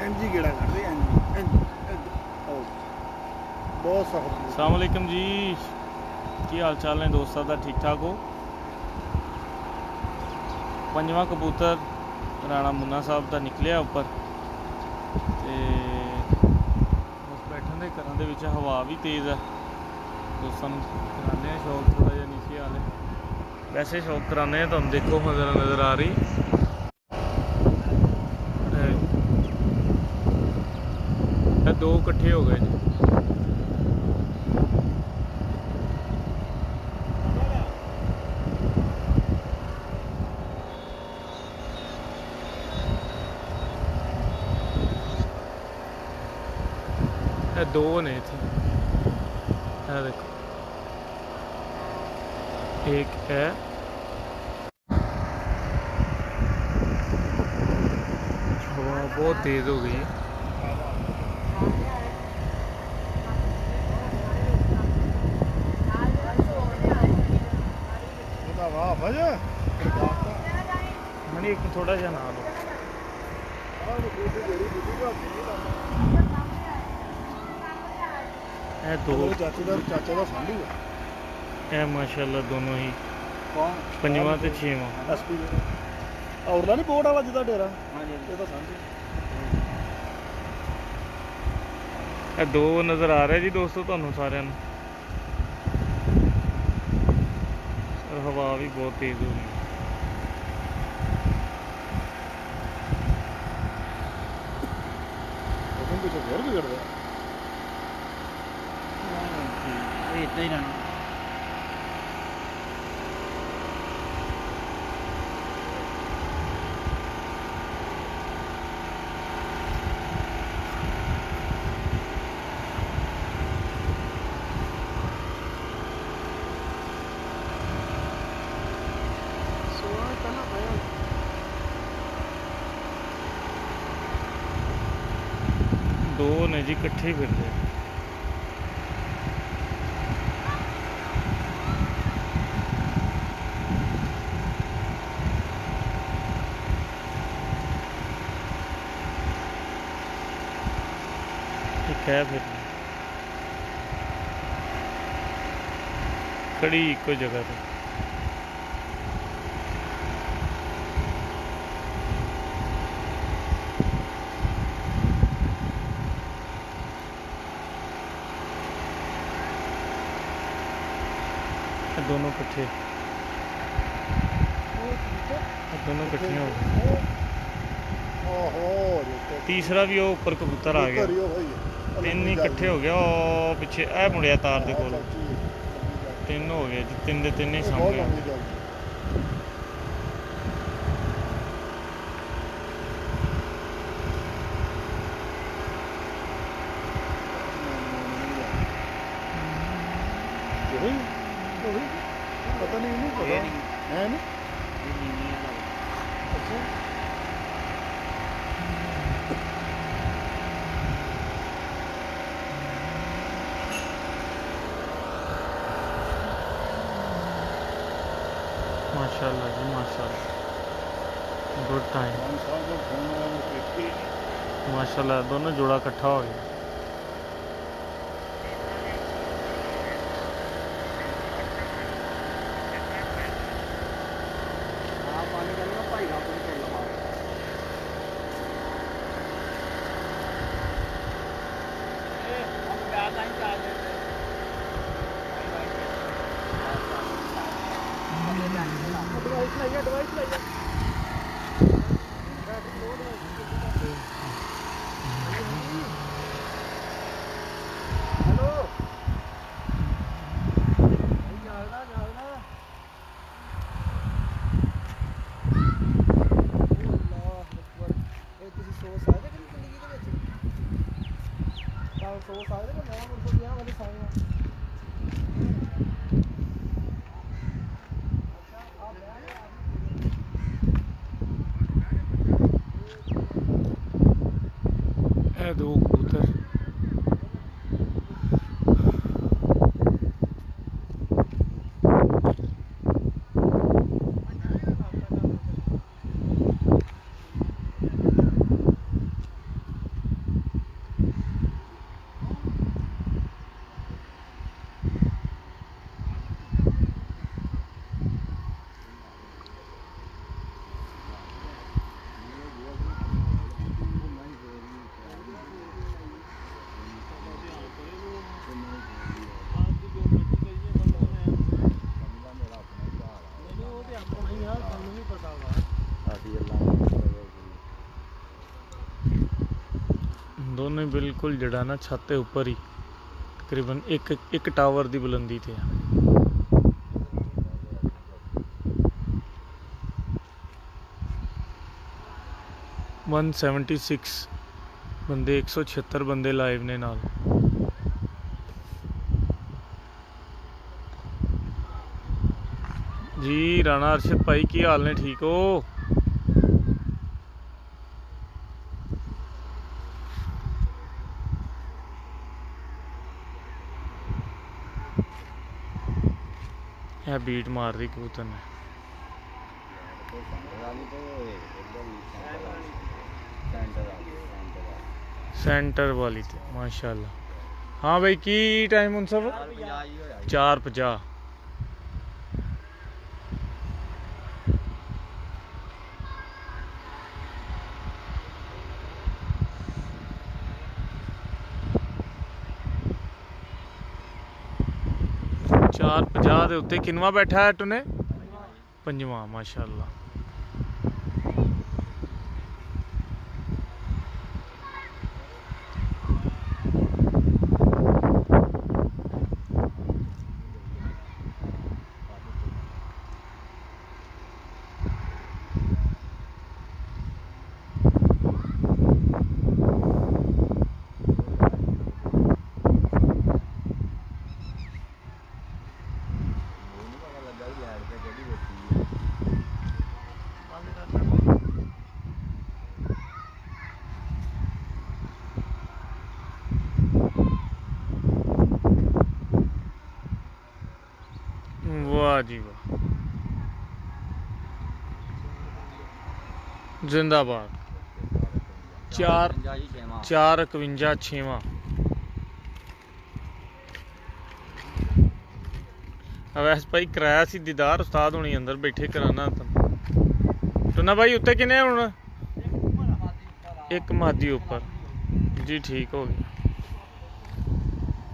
ਇੰਜ ਹੀ ਗੇੜਾ ਕੱਢਦੇ ਇੰਜ बहुत सफर। अस्सलाम वालेकुम जी, की हाल चाल ने दोस्तों का? ठीक ठाक हो? पंजवां कबूतर राना मुन्ना साहब का निकलिया उपर ते बस बैठन दे घरां दे विच हवा भी तेज़ है। दोस्तों कराने शौक थोड़ा जिहा नीचे हाले, वैसे शौक कराने तुम देखो नज़र आ रही दो इकट्ठे हो गए जी। दो ने इत्थे, देखो एक है हवा बहुत तेज हो गई है। मनी एक थोड़ा सा ना लो दो चाचे का सांडू है माशाल्लाह दोनों ही पंजवां ते छेवां एसपी औरला नहीं बोट वाला जिदा डेरा। हाँ जी ये तो सांडू दो नज़र आ रहा जी दोस्तों तुहानू सारिਆਂ ਨੂੰ। हवा भी बहुत तेज़ हो गई। पीछे फिर भी करते इतना ही रहना। दो ने जी इकट्ठे फिर रहे। है फिर खड़ी एक जगह पे दोनों इकट्ठे हो गए। तीसरा भी वो ऊपर कबूतर आ गया, तीन ही इकट्ठे हो गया। और पिछे ए मुड़िया तार दे कोल तीन हो गए जी, तीन दे तीन ही सामने। पता नहीं पता है ना। अच्छा माशाल्लाह जी माशाल्लाह, गुड टाइम माशाल्लाह। दोनों जोड़ा इकट्ठा हो गया। दो कबूतर दोनों ही बिल्कुल जड़ा ना छत के उपर ही तकरीबन एक टावर की बुलंदी ते है। वन 176 बंदे 176 बंदे लाइव ने नाल। जी राणा अर्शद भाई की हाल ने, ठीक हो? यह बीट मार रही कबूतर ने। सेंटर वाली थे माशाल्लाह। हाँ भाई की टाइम उन सब 4:50। दे उत्ते किनवा बैठा है टुने? पंजवां माशाल्लाह। वाह जी वाह, जिंदाबाद। 4:51 6वां। वैसे भाई कराया सी दीदार, उस्ताद होनी अंदर बैठे कराना। टुना भाई उत्ते किन्ने हुण? एक मादी ऊपर जी, ठीक हो गया।